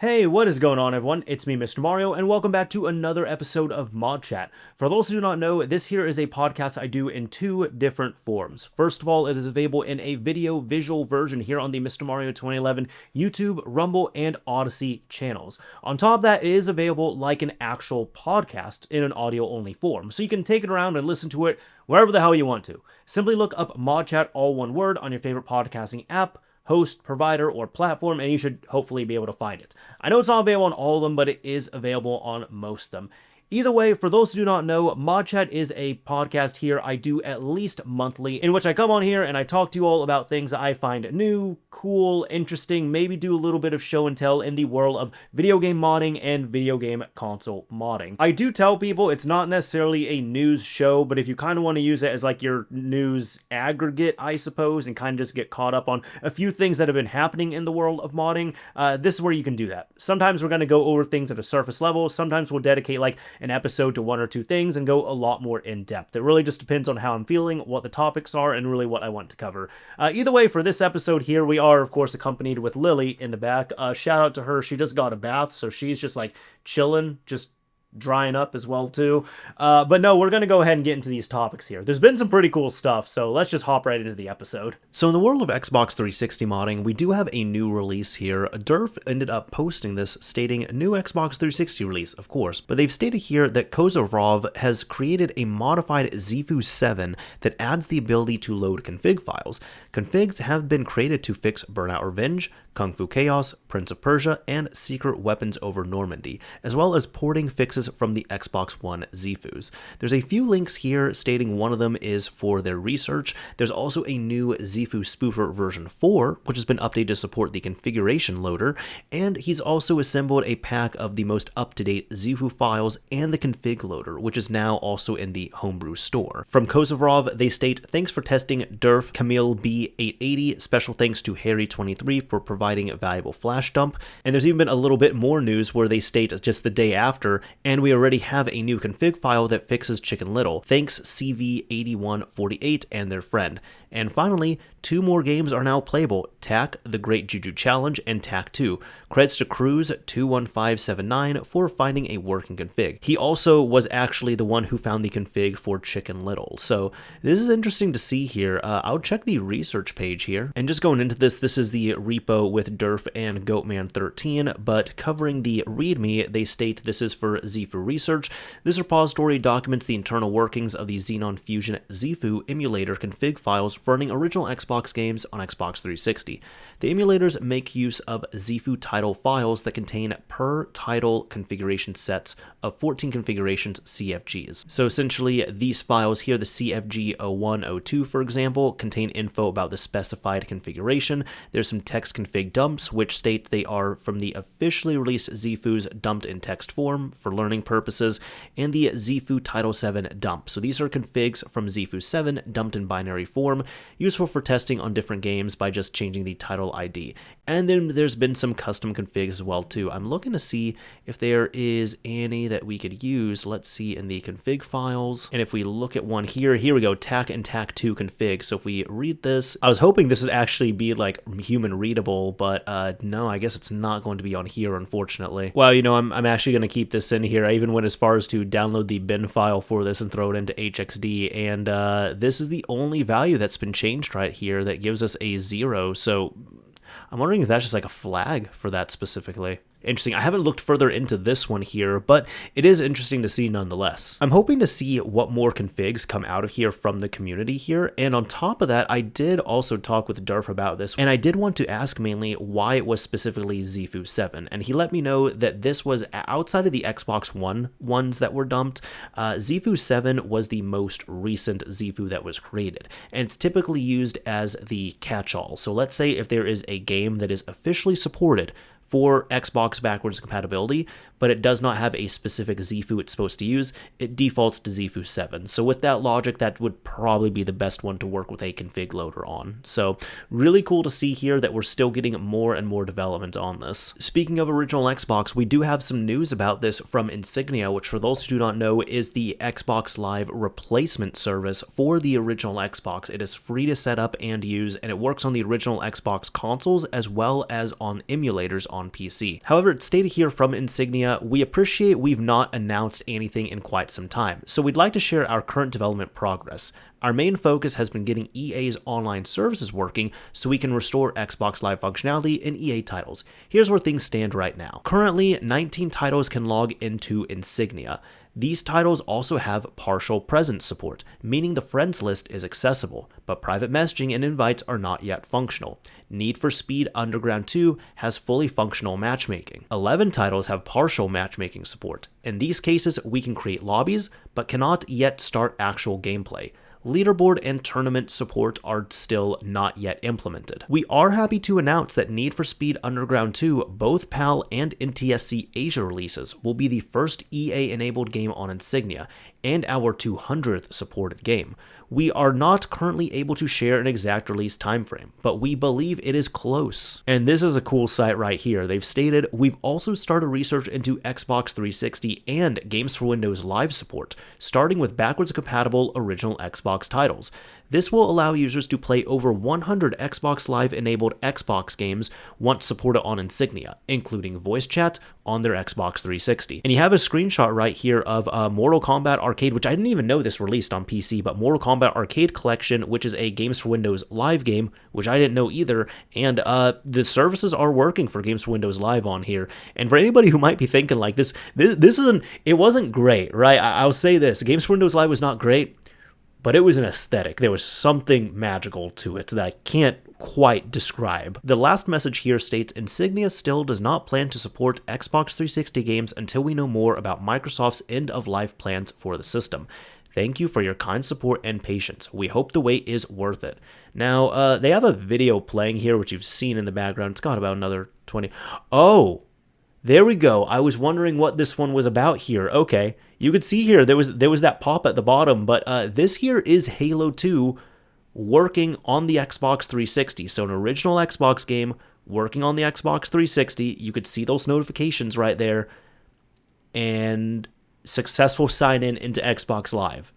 Hey, what is going on, everyone? It's me, Mr. Mario, and welcome back to another episode of ModChat. For those who do not know, this here is a podcast I do in two different forms. First of all, it is available in a video visual version here on the Mr. Mario 2011 YouTube, Rumble, and Odyssey channels. On top of that, it is available like an actual podcast in an audio-only form, so you can take it around and listen to it wherever the hell you want to. Simply look up ModChat, all one word, on your favorite podcasting app, host, provider, or platform, and you should hopefully be able to find it. I know it's not available on all of them, but it is available on most of them. Either way, for those who do not know, ModChat is a podcast here I do at least monthly, in which I come on here and I talk to you all about things that I find new, cool, interesting, maybe do a little bit of show and tell in the world of video game modding and video game console modding. I do tell people it's not necessarily a news show, but if you kind of want to use it as like your news aggregate, I suppose, and kind of just get caught up on a few things that have been happening in the world of modding, this is where you can do that. Sometimes we're going to go over things at a surface level, sometimes we'll dedicate like an episode to one or two things and go a lot more in depth. It really just depends on how I'm feeling, what the topics are, and really what I want to cover. Either way, for this episode here, we are, of course, accompanied with Lily in the back. Shout out to her. She just got a bath, so she's just like chilling, just drying up as well too. But no, we're going to go ahead and get into these topics here. There's been some pretty cool stuff, so let's just hop right into the episode. So in the world of Xbox 360 modding, we do have a new release here. Durf ended up posting this stating new Xbox 360 release, of course, but they've stated here that Kstuff has created a modified Zifu 7 that adds the ability to load config files. Configs have been created to fix Burnout Revenge, Kung Fu Chaos, Prince of Persia, and Secret Weapons over Normandy, as well as porting fixes from the Xbox One Zifus. There's a few links here stating one of them is for their research. There's also a new Zifu spoofer version 4, which has been updated to support the configuration loader, and he's also assembled a pack of the most up-to-date Zifu files and the config loader, which is now also in the homebrew store. From Kstuff, they state, "Thanks for testing Durf Camille B880, special thanks to Harry23 for providing a valuable flash dump," and there's even been a little bit more news where they state just the day after, "And we already have a new config file that fixes Chicken Little. Thanks CV8148 and their friend." And finally, two more games are now playable, TAC, The Great Juju Challenge, and TAC 2. Credits to Cruz21579 for finding a working config. He also was actually the one who found the config for Chicken Little. So this is interesting to see here. I'll check the research page here. And just going into this, this is the repo with Durf and Goatman13, but covering the README, they state this is for Zifu research. This repository documents the internal workings of the Xenon Fusion Zifu emulator config files for running original Xbox games on Xbox 360. The emulators make use of Zifu title files that contain per title configuration sets of 14 configurations CFGs. So essentially, these files here, the CFG 0102 for example, contain info about the specified configuration. There's some text config dumps, which state they are from the officially released Zifus dumped in text form for learning purposes, and the Zifu Title 7 dump. So these are configs from Zifu 7 dumped in binary form, useful for testing on different games by just changing the title ID. And then there's been some custom configs as well too. I'm looking to see if there is any that we could use. Let's see in the config files. And if we look at one here we go, TAC and TAC 2 config. So if we read this, I was hoping this would actually be like human readable, but no, I guess it's not going to be on here, unfortunately. Well, you know, I'm actually going to keep this in here. I even went as far as to download the bin file for this and throw it into HXD, and this is the only value that's been changed right here that gives us a 0, so I'm wondering if that's just like a flag for that specifically. Interesting. I haven't looked further into this one here, but it is interesting to see nonetheless. I'm hoping to see what more configs come out of here from the community here, and on top of that, I did also talk with Durf about this, and I did want to ask mainly why it was specifically Zifu 7, and he let me know that this was outside of the Xbox One ones that were dumped. Zifu 7 was the most recent Zifu that was created, and it's typically used as the catch-all. So let's say if there is a game that is officially supported for Xbox backwards compatibility, but it does not have a specific Zifu it's supposed to use, it defaults to Zifu 7. So with that logic, that would probably be the best one to work with a config loader on. So really cool to see here that we're still getting more and more development on this. Speaking of original Xbox, we do have some news about this from Insignia, which for those who do not know is the Xbox Live replacement service for the original Xbox. It is free to set up and use, and it works on the original Xbox consoles as well as on emulators on PC. However, it's stated here from Insignia, we appreciate we've not announced anything in quite some time, so we'd like to share our current development progress. Our main focus has been getting EA's online services working so we can restore Xbox Live functionality in EA titles. Here's where things stand right now. Currently, 19 titles can log into Insignia. These titles also have partial presence support, meaning the friends list is accessible, but private messaging and invites are not yet functional. Need for Speed Underground 2 has fully functional matchmaking. 11 titles have partial matchmaking support. In these cases, we can create lobbies, but cannot yet start actual gameplay. Leaderboard and tournament support are still not yet implemented. We are happy to announce that Need for Speed Underground 2, both PAL and NTSC Asia releases, will be the first EA-enabled game on Insignia, and our 200th supported game. We are not currently able to share an exact release timeframe, but we believe it is close. And this is a cool site right here. They've stated, we've also started research into Xbox 360 and Games for Windows Live support, starting with backwards compatible original Xbox titles. This will allow users to play over 100 Xbox Live enabled Xbox games once supported on Insignia, including voice chat on their Xbox 360. And you have a screenshot right here of Mortal Kombat Arcade, which I didn't even know this released on PC, but Mortal Kombat Arcade Collection, which is a Games for Windows Live game, which I didn't know either, and the services are working for Games for Windows Live on here. And for anybody who might be thinking like this isn't, it wasn't great, right? I'll say this, Games for Windows Live was not great, but it was an aesthetic. There was something magical to it that I can't quite describe. The last message here states, Insignia still does not plan to support Xbox 360 games until we know more about Microsoft's end-of-life plans for the system. Thank you for your kind support and patience. We hope the wait is worth it. Now, they have a video playing here, which you've seen in the background. It's got about another 20. Oh! There we go. I was wondering what this one was about here. Okay, you could see here there was that pop at the bottom, but this here is Halo 2 working on the Xbox 360. So an original Xbox game working on the Xbox 360. You could see those notifications right there, and successful sign in into Xbox Live.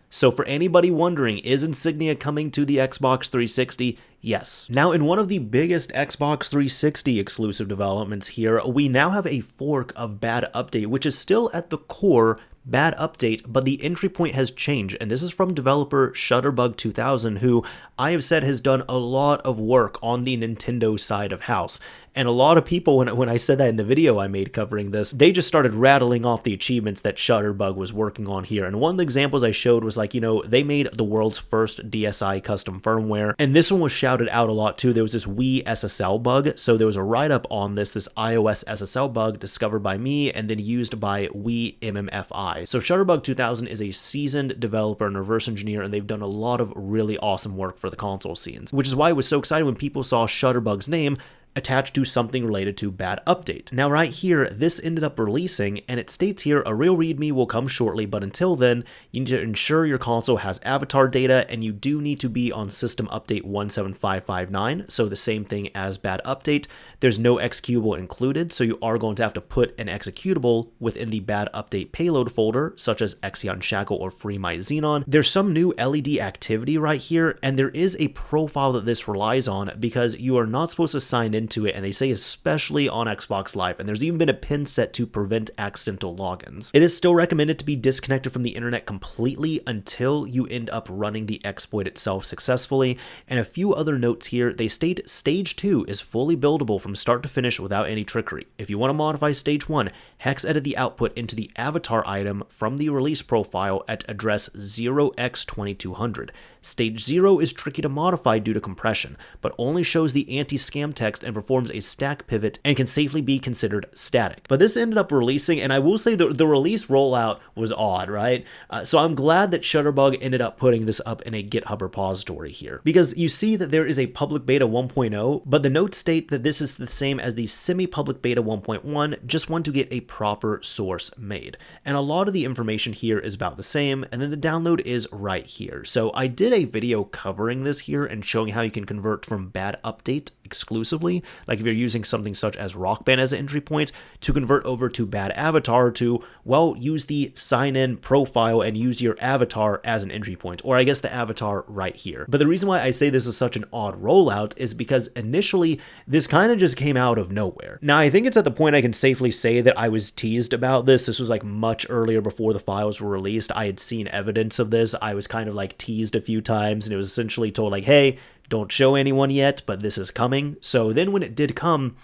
So for anybody wondering, is Insignia coming to the Xbox 360? Yes. Now, in one of the biggest Xbox 360 exclusive developments here, we now have a fork of BadUpdate, which is still at the core BadUpdate, but the entry point has changed, and this is from developer Shutterbug 2000, who I have said has done a lot of work on the Nintendo side of house. And a lot of people, when I said that in the video I made covering this, they just started rattling off the achievements that Shutterbug was working on here. And one of the examples I showed was like, you know, they made the world's first DSi custom firmware. And this one was shouted out a lot too. There was this Wii SSL bug. So there was a write-up on this iOS SSL bug discovered by me and then used by Wii MMFI. So Shutterbug 2000 is a seasoned developer and reverse engineer, and they've done a lot of really awesome work for the console scenes, which is why I was so excited when people saw Shutterbug's name attached to something related to BadUpdate. Now right here, this ended up releasing, and it states here, a real README will come shortly, but until then, you need to ensure your console has avatar data, and you do need to be on system update 17559, so the same thing as BadUpdate. There's no executable included, so you are going to have to put an executable within the BadUpdate payload folder, such as Exion Shackle or Free My Xenon. There's some new LED activity right here, and there is a profile that this relies on, because you are not supposed to sign into it, and they say especially on Xbox Live, and there's even been a pin set to prevent accidental logins. It is still recommended to be disconnected from the internet completely until you end up running the exploit itself successfully. And a few other notes here, they state Stage 2 is fully buildable from start to finish without any trickery. If you want to modify Stage 1, hex edit the output into the avatar item from the release profile at address 0x2200. Stage 0 is tricky to modify due to compression, but only shows the anti-scam text and performs a stack pivot and can safely be considered static. But this ended up releasing, and I will say the release rollout was odd, right? So I'm glad that Shutterbug ended up putting this up in a GitHub repository here, because you see that there is a public beta 1.0, but the notes state that this is the same as the semi-public beta 1.1, just one to get a proper source made. And a lot of the information here is about the same, and then the download is right here. So I did a video covering this here and showing how you can convert from BadUpdate exclusively, like if you're using something such as Rock Band as an entry point, to convert over to BadAvatar to, well, use the sign-in profile and use your avatar as an entry point, or I guess the avatar right here. But the reason why I say this is such an odd rollout is because initially this kind of just came out of nowhere. Now, I think it's at the point I can safely say that I was teased about this. This was like much earlier before the files were released. I had seen evidence of this. I was kind of like teased a few times, and it was essentially told like, hey, don't show anyone yet, but this is coming. So then when it did come,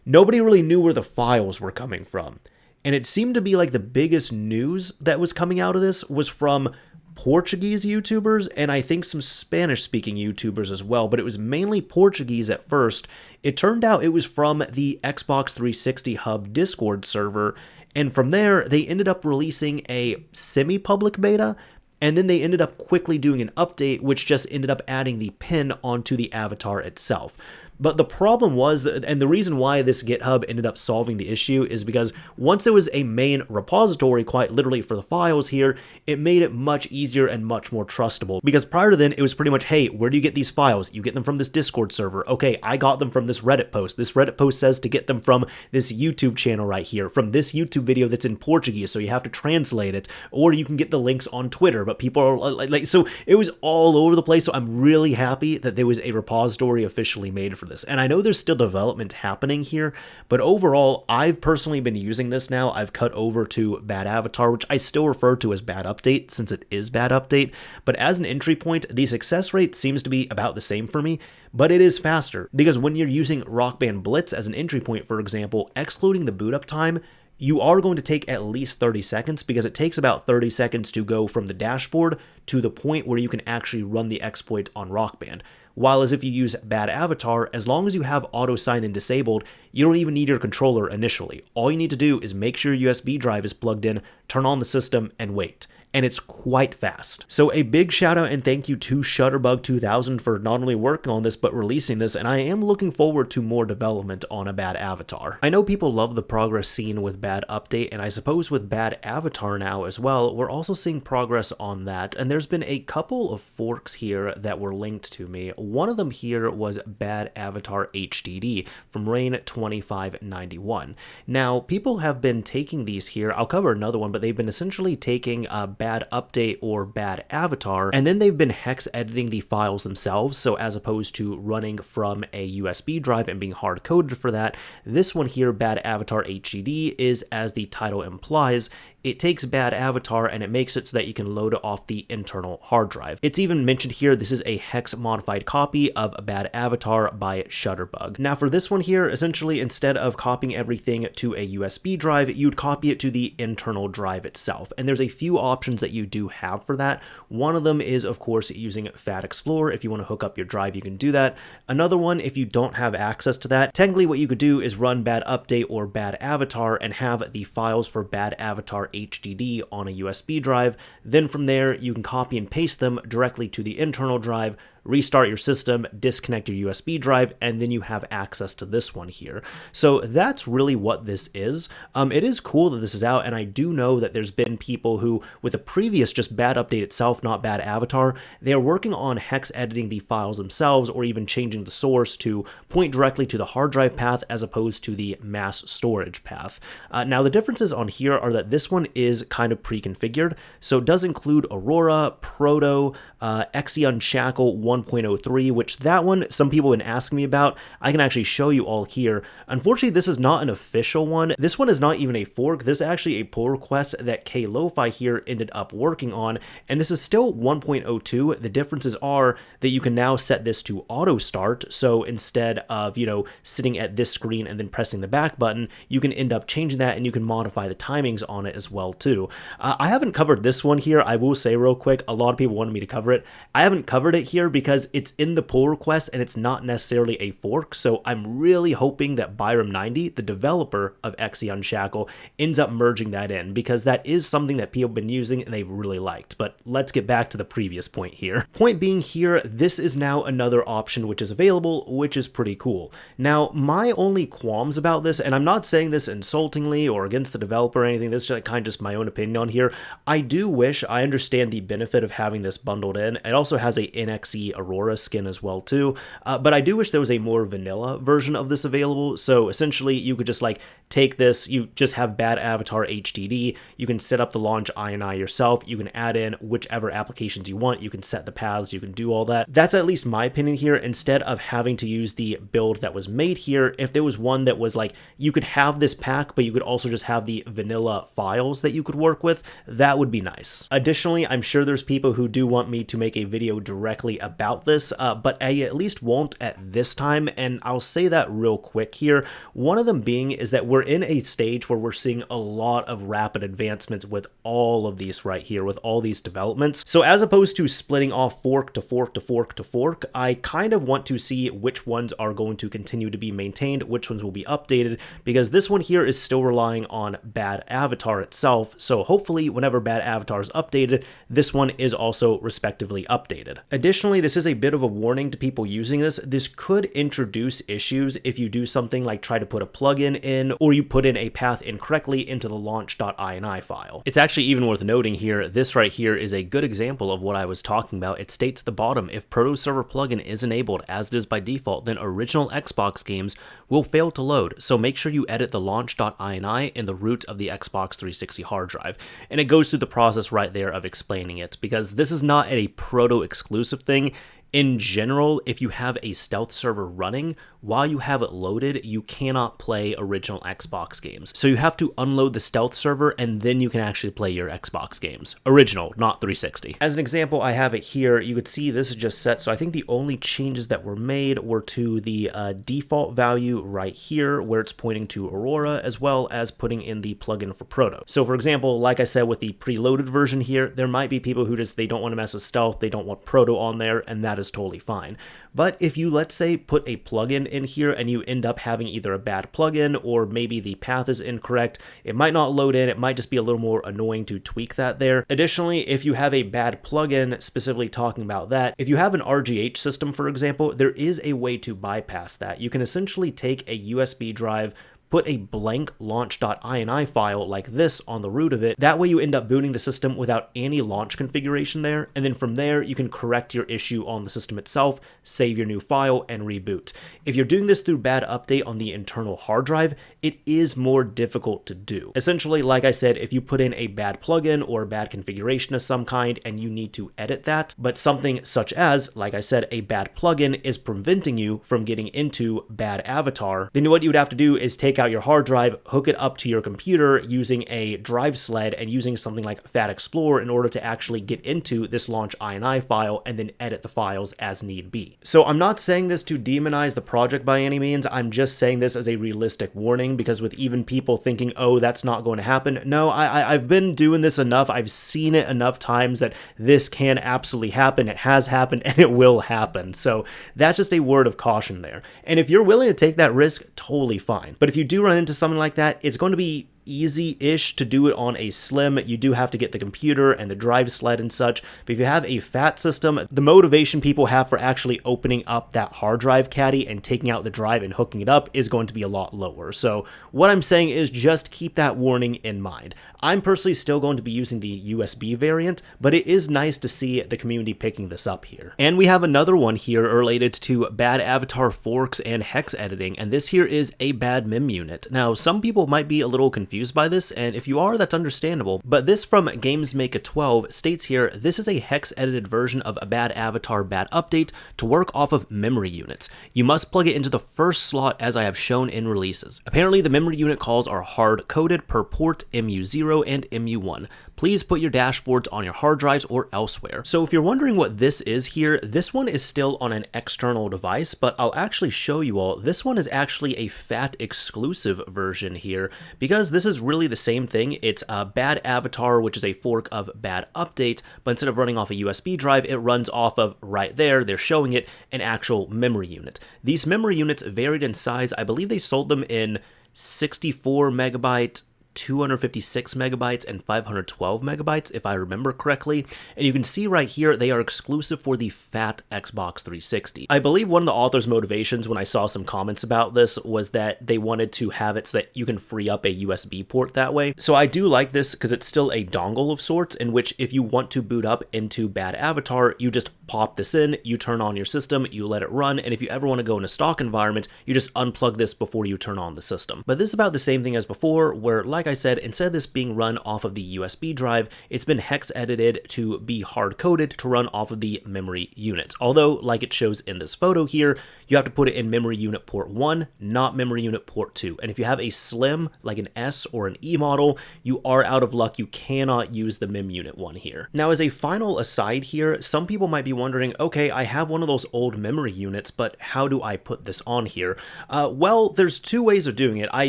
nobody really knew where the files were coming from. And it seemed to be like the biggest news that was coming out of this was from Portuguese YouTubers and I think some Spanish-speaking YouTubers as well, but it was mainly Portuguese at first. It turned out it was from the Xbox 360 Hub Discord server, and from there, they ended up releasing a semi-public beta, and then they ended up quickly doing an update, which just ended up adding the pin onto the avatar itself. But the problem was, and the reason why this GitHub ended up solving the issue is because once there was a main repository, quite literally for the files here, it made it much easier and much more trustable. Because prior to then, it was pretty much, hey, where do you get these files? You get them from this Discord server. Okay, I got them from this Reddit post. This Reddit post says to get them from this YouTube channel right here, from this YouTube video that's in Portuguese, so you have to translate it, or you can get the links on Twitter, but people are like, so it was all over the place. So I'm really happy that there was a repository officially made for this. And I know there's still development happening here, but overall, I've personally been using this now. I've cut over to BadAvatar, which I still refer to as Bad Update since it is Bad Update. But as an entry point, the success rate seems to be about the same for me, but it is faster because when you're using Rock Band Blitz as an entry point, for example, excluding the boot up time, you are going to take at least 30 seconds because it takes about 30 seconds to go from the dashboard to the point where you can actually run the exploit on Rock Band. While as if you use BadAvatar, as long as you have auto sign-in disabled, you don't even need your controller initially. All you need to do is make sure your USB drive is plugged in, turn on the system, and wait. And it's quite fast. So a big shout out and thank you to Shutterbug2000 for not only working on this, but releasing this, and I am looking forward to more development on a BadAvatar. I know people love the progress seen with Bad Update, and I suppose with BadAvatar now as well, we're also seeing progress on that, and there's been a couple of forks here that were linked to me. One of them here was BadAvatarHDD from Rain 2591. Now, people have been taking these here, I'll cover another one, but they've been essentially taking Bad Update or BadAvatar, and then they've been hex editing the files themselves. So as opposed to running from a USB drive and being hard coded for that, this one here, BadAvatarHDD, is, as the title implies, it takes BadAvatar and it makes it so that you can load it off the internal hard drive. It's even mentioned here, this is a hex modified copy of BadAvatar by Shutterbug. Now for this one here, essentially instead of copying everything to a USB drive, you'd copy it to the internal drive itself. And there's a few options that you do have for that. One of them is, of course, using Fat Explorer. If you want to hook up your drive, you can do that. Another one, if you don't have access to that, technically what you could do is run Bad Update or BadAvatar and have the files for BadAvatarHDD on a USB drive. Then from there, you can copy and paste them directly to the internal drive, restart your system, disconnect your USB drive, and then you have access to this one here. So that's really what this is. It is cool that this is out, and I do know that there's been people who, with a previous just Bad Update itself, not BadAvatar, they are working on hex editing the files themselves, or even changing the source to point directly to the hard drive path as opposed to the mass storage path. Now the differences on here are that this one is kind of pre-configured, so it does include Aurora, Proto, Xe Unshackle 1.03, which that one some people have been asking me about. I can actually show you all here. Unfortunately, this is not an official one. This one is not even a fork. This is actually a pull request that K-Lo-Fi here ended up working on, and this is still 1.02. The differences are that you can now set this to auto start, so instead of, you know, sitting at this screen and then pressing the back button, you can end up changing that, and you can modify the timings on it as well too. I haven't covered this one here. I will say real quick, a lot of people wanted me to cover it. I haven't covered it here because it's in the pull request and it's not necessarily a fork, so I'm really hoping that Byram90, the developer of Xe Unshackle, ends up merging that in, because that is something that people have been using and they've really liked. But let's get back to the previous point here. Point being here, this is now another option which is available, which is pretty cool. Now, my only qualms about this, and I'm not saying this insultingly or against the developer or anything, this is kind of just my own opinion on here, I do wish, I understand the benefit of having this bundled in. It also has a nx the Aurora skin as well too, but I do wish there was a more vanilla version of this available. So essentially you could just like take this, you just have BadAvatarHDD, you can set up the launch INI yourself, you can add in whichever applications you want, you can set the paths, you can do all that. That's at least my opinion here. Instead of having to use the build that was made here, if there was one that was like, you could have this pack, but you could also just have the vanilla files that you could work with, that would be nice. Additionally, I'm sure there's people who do want me to make a video directly about this, but I at least won't at this time, and I'll say that real quick here. One of them being is that we're in a stage where we're seeing a lot of rapid advancements with all of these right here, with all these developments. So as opposed to splitting off fork to fork to fork to fork, I kind of want to see which ones are going to continue to be maintained, which ones will be updated, because this one here is still relying on BadAvatar itself. So hopefully whenever BadAvatar is updated, this one is also respectively updated. Additionally, this is a bit of a warning to people using this. This could introduce issues if you do something like try to put a plugin in, or you put in a path incorrectly into the launch.ini file. It's actually even worth noting here, this right here is a good example of what I was talking about. It states at the bottom, if Proto Server plugin is enabled as it is by default, then original Xbox games will fail to load. So make sure you edit the launch.ini in the root of the Xbox 360 hard drive. And it goes through the process right there of explaining it, because this is not a Proto exclusive thing. In general, if you have a stealth server running, while you have it loaded, you cannot play original Xbox games. So you have to unload the stealth server and then you can actually play your Xbox games. Original, not 360. As an example, I have it here. You could see this is just set. So I think the only changes that were made were to the default value right here, where it's pointing to Aurora, as well as putting in the plugin for Proto. So for example, like I said, with the preloaded version here, there might be people who just, they don't want to mess with stealth, they don't want Proto on there, and that is totally fine. But if you, let's say, put a plugin in here and you end up having either a bad plugin or maybe the path is incorrect, it might not load in, it might just be a little more annoying to tweak that there. Additionally, if you have a bad plugin, specifically talking about that, if you have an RGH system, for example, there is a way to bypass that. You can essentially take a USB drive, put a blank launch.ini file like this on the root of it. That way you end up booting the system without any launch configuration there, and then from there you can correct your issue on the system itself, save your new file, and reboot. If you're doing this through BadUpdate on the internal hard drive, it is more difficult to do. Essentially, like I said, if you put in a bad plugin or a bad configuration of some kind and you need to edit that, but something such as, like I said, a bad plugin is preventing you from getting into BadAvatar, then what you would have to do is take out your hard drive, hook it up to your computer using a drive sled and using something like Fat Explorer in order to actually get into this launch INI file and then edit the files as need be. So I'm not saying this to demonize the project by any means, I'm just saying this as a realistic warning, because with even people thinking, oh, that's not going to happen. No, I've been doing this enough, I've seen it enough times that this can absolutely happen, it has happened, and it will happen. So that's just a word of caution there. And if you're willing to take that risk, totally fine. But if you do run into something like that, it's going to be easy-ish to do it on a slim. You do have to get the computer and the drive sled and such, but if you have a fat system, the motivation people have for actually opening up that hard drive caddy and taking out the drive and hooking it up is going to be a lot lower. So what I'm saying is just keep that warning in mind. I'm personally still going to be using the USB variant, but it is nice to see the community picking this up here. And we have another one here related to BadAvatar forks and hex editing, and this here is ABadMemUnit. Now, some people might be a little confused by this, and if you are, that's understandable, but this from GamesMaker12 states here, this is a hex edited version of ABadAvatar BadUpdate to work off of memory units. You must plug it into the first slot as I have shown in releases. Apparently the memory unit calls are hard coded per port MU0 and MU1. Please put your dashboards on your hard drives or elsewhere. So if you're wondering what this is here, this one is still on an external device, but I'll actually show you all. This one is actually a FAT exclusive version here, because this is really the same thing. It's a BadAvatar, which is a fork of BadUpdate, but instead of running off a USB drive, it runs off of, right there, they're showing it, an actual memory unit. These memory units varied in size. I believe they sold them in 64 megabyte, 256 megabytes and 512 megabytes, if I remember correctly. And you can see right here, they are exclusive for the fat Xbox 360. I believe one of the author's motivations when I saw some comments about this was that they wanted to have it so that you can free up a USB port that way. So I do like this because it's still a dongle of sorts, in which if you want to boot up into BadAvatar, you just pop this in, you turn on your system, you let it run, and if you ever want to go in a stock environment, you just unplug this before you turn on the system. But this is about the same thing as before, where, like I said, instead of this being run off of the USB drive, it's been hex edited to be hard-coded to run off of the memory unit. Although, like it shows in this photo here, you have to put it in memory unit port 1, not memory unit port 2. And if you have a slim, like an S or an E model, you are out of luck. You cannot use the mem unit one here. Now, as a final aside here, some people might be wondering, okay, I have one of those old memory units, but how do I put this on here? Well, there's two ways of doing it. I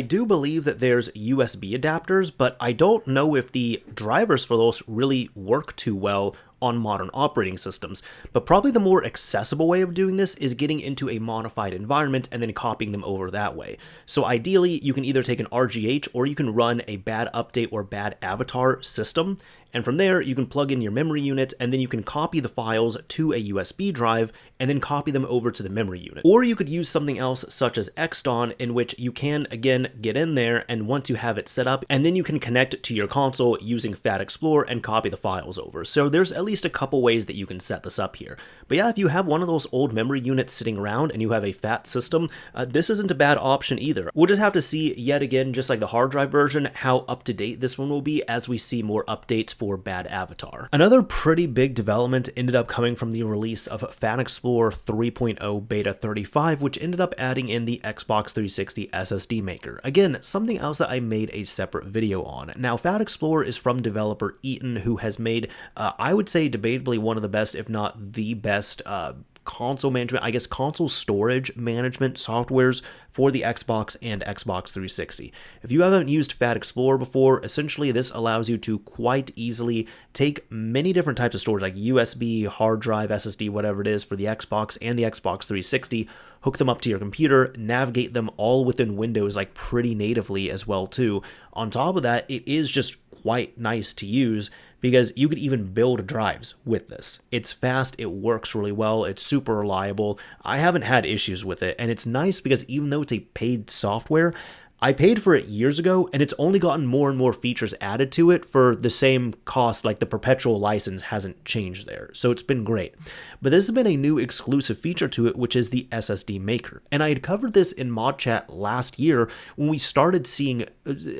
do believe that there's USB adapters, but I don't know if the drivers for those really work too well on modern operating systems. But probably the more accessible way of doing this is getting into a modified environment and then copying them over that way. So ideally, you can either take an RGH or you can run a BadUpdate or BadAvatar system. And from there, you can plug in your memory unit, and then you can copy the files to a USB drive, and then copy them over to the memory unit. Or you could use something else such as Xston, in which you can, again, get in there, and once you have it set up, and then you can connect it to your console using Fat Explorer and copy the files over. So there's at least a couple ways that you can set this up here. But yeah, if you have one of those old memory units sitting around and you have a fat system, this isn't a bad option either. We'll just have to see, yet again, just like the hard drive version, how up-to-date this one will be as we see more updates for BadAvatar. Another pretty big development ended up coming from the release of Fat Explorer 3.0 Beta 35, which ended up adding in the Xbox 360 SSD maker. Again, something else that I made a separate video on. Now, Fat Explorer is from developer Eaton, who has made, I would say, debatably one of the best, if not the best, console management, I guess console storage management softwares for the Xbox and Xbox 360. If you haven't used Fat Explorer before, essentially this allows you to quite easily take many different types of storage, like USB, hard drive, SSD, whatever it is for the Xbox and the Xbox 360, hook them up to your computer, navigate them all within Windows, like pretty natively as well too. On top of that, it is just quite nice to use, because you could even build drives with this. It's fast, it works really well, it's super reliable. I haven't had issues with it, and it's nice because even though it's a paid software, I paid for it years ago, and it's only gotten more and more features added to it for the same cost, like the perpetual license hasn't changed there, so it's been great. But this has been a new exclusive feature to it, which is the SSD maker. And I had covered this in ModChat last year when we started seeing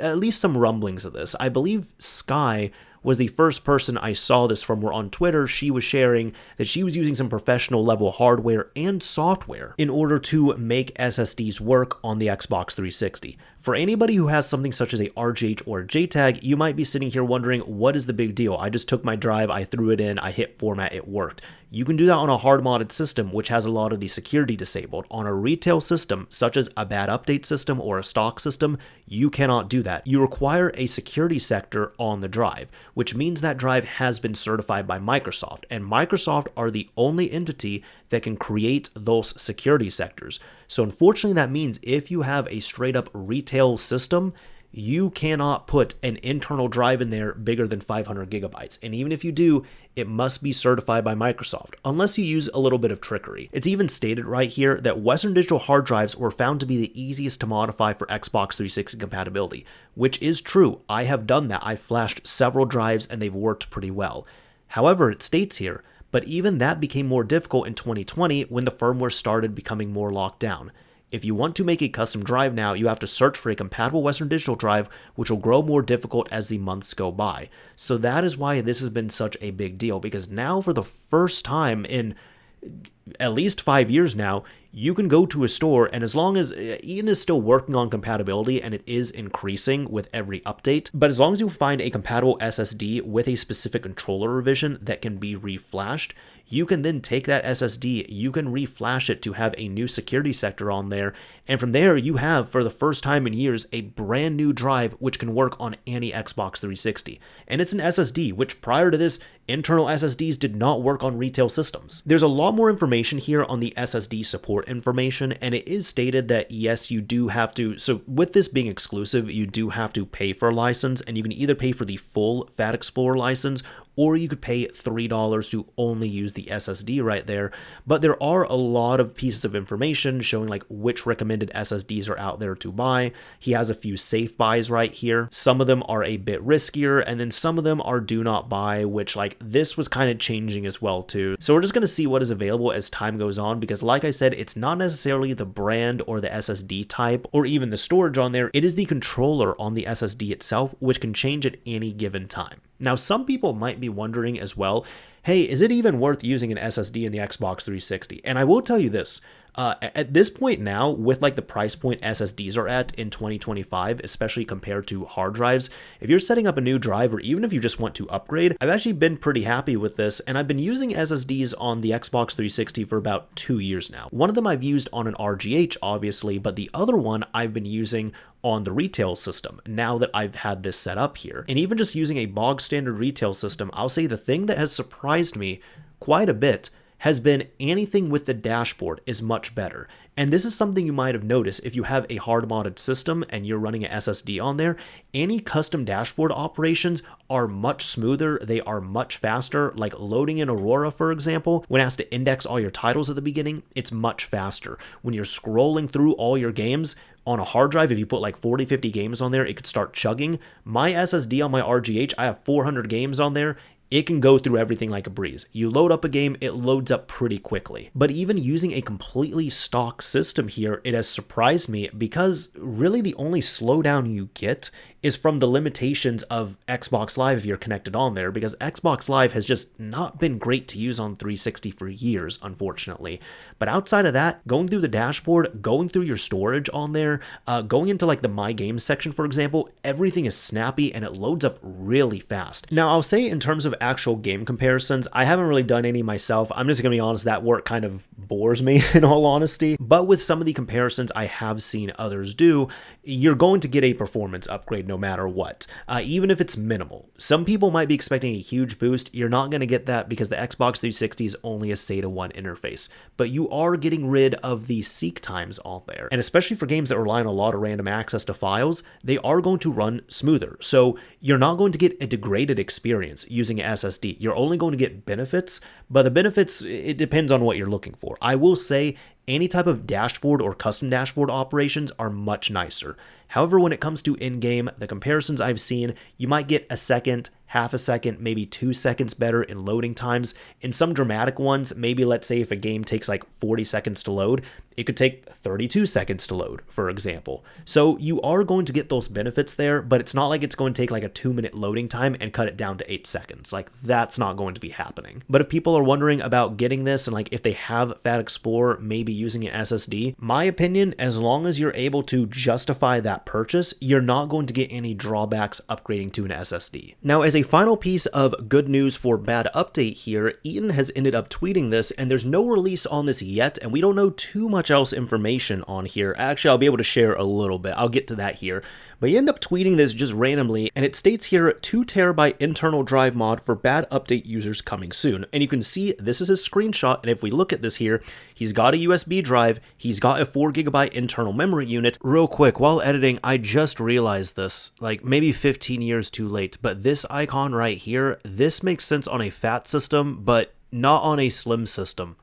at least some rumblings of this. I believe Sky was the first person I saw this from, where on Twitter she was sharing that she was using some professional level hardware and software in order to make SSDs work on the Xbox 360. For anybody who has something such as a RGH or a JTAG, you might be sitting here wondering, what is the big deal? I just took my drive, I threw it in, I hit format, it worked. You can do that on a hard modded system, which has a lot of the security disabled. On a retail system, such as a BadUpdate system or a stock system, you cannot do that. You require a security sector on the drive, which means that drive has been certified by Microsoft, and Microsoft are the only entity that can create those security sectors. So unfortunately, that means if you have a straight up retail system, you cannot put an internal drive in there bigger than 500 gigabytes. And even if you do, it must be certified by Microsoft, unless you use a little bit of trickery. It's even stated right here that Western Digital hard drives were found to be the easiest to modify for Xbox 360 compatibility, which is true. I have done that. I flashed several drives and they've worked pretty well. However, it states here, but even that became more difficult in 2020 when the firmware started becoming more locked down. If you want to make a custom drive now, you have to search for a compatible Western Digital drive, which will grow more difficult as the months go by. So that is why this has been such a big deal, because now for the first time in at least 5 years now, you can go to a store, and as long as Ian is still working on compatibility, and it is increasing with every update, but as long as you find a compatible SSD with a specific controller revision that can be reflashed, you can then take that SSD, you can reflash it to have a new security sector on there, and from there you have, for the first time in years, a brand new drive which can work on any Xbox 360. And it's an SSD, which prior to this, internal SSDs did not work on retail systems. There's a lot more information here on the SSD support information, and it is stated that yes, you do have to, so with this being exclusive, you do have to pay for a license, and you can either pay for the full Fat Explorer license, or you could pay $3 to only use the SSD right there. But there are a lot of pieces of information showing like which recommended SSDs are out there to buy. He has a few safe buys right here. Some of them are a bit riskier, and then some of them are do not buy, which like this was kind of changing as well too. So we're just going to see what is available as time goes on, because like I said, it's not necessarily the brand or the SSD type or even the storage on there. It is the controller on the SSD itself, which can change at any given time. Now, some people might be wondering as well, hey, is it even worth using an SSD in the Xbox 360? And I will tell you this, at this point now, with like the price point SSDs are at in 2025, especially compared to hard drives, if you're setting up a new drive or even if you just want to upgrade, I've actually been pretty happy with this, and I've been using SSDs on the Xbox 360 for about 2 years now. One of them I've used on an RGH, obviously, but the other one I've been using on the retail system now that I've had this set up here. And even just using a bog standard retail system, I'll say the thing that has surprised me quite a bit has been anything with the dashboard is much better. And this is something you might have noticed if you have a hard modded system and you're running an SSD on there. Any custom dashboard operations are much smoother, they are much faster. Like loading in Aurora, for example, when it has to index all your titles at the beginning, it's much faster. When you're scrolling through all your games on a hard drive, if you put like 40-50 games on there, it could start chugging. My SSD on my RGH, I have 400 games on there. It can go through everything like a breeze. You load up a game, it loads up pretty quickly. But even using a completely stock system here, it has surprised me, because really the only slowdown you get is from the limitations of Xbox Live if you're connected on there, because Xbox Live has just not been great to use on 360 for years, unfortunately. But outside of that, going through the dashboard, going through your storage on there, going into like the My Games section, for example, everything is snappy and it loads up really fast. Now, I'll say in terms of actual game comparisons, I haven't really done any myself. I'm just gonna be honest, that work kind of bores me in all honesty. But with some of the comparisons I have seen others do, you're going to get a performance upgrade no matter what, even if it's minimal. Some people might be expecting a huge boost. You're not going to get that because the Xbox 360 is only a SATA 1 interface, but you are getting rid of the seek times on there. And especially for games that rely on a lot of random access to files, they are going to run smoother. So you're not going to get a degraded experience using an SSD. You're only going to get benefits, but the benefits, it depends on what you're looking for. I will say any type of dashboard or custom dashboard operations are much nicer. However, when it comes to in-game, the comparisons I've seen, you might get a second, half a second, maybe 2 seconds better in loading times. In some dramatic ones, maybe let's say if a game takes like 40 seconds to load, it could take 32 seconds to load, for example. So you are going to get those benefits there, but it's not like it's going to take like a 2-minute loading time and cut it down to 8 seconds. Like that's not going to be happening. But if people are wondering about getting this and like if they have Fat Explorer, maybe using an SSD, my opinion, as long as you're able to justify that purchase, you're not going to get any drawbacks upgrading to an SSD. Now, as a final piece of good news for Bad Update here, Eaton has ended up tweeting this, and there's no release on this yet, and we don't know too much else information on here. Actually, I'll be able to share a little bit. I'll get to that here. But he ended up tweeting this just randomly, and it states here, 2 terabyte internal drive mod for Bad Update users coming soon. And you can see this is his screenshot, and if we look at this here, he's got a USB drive, he's got a 4 gigabyte internal memory unit. Real quick, while editing, I just realized this, like maybe 15 years too late, but this icon right here, this makes sense on a fat system, but not on a slim system.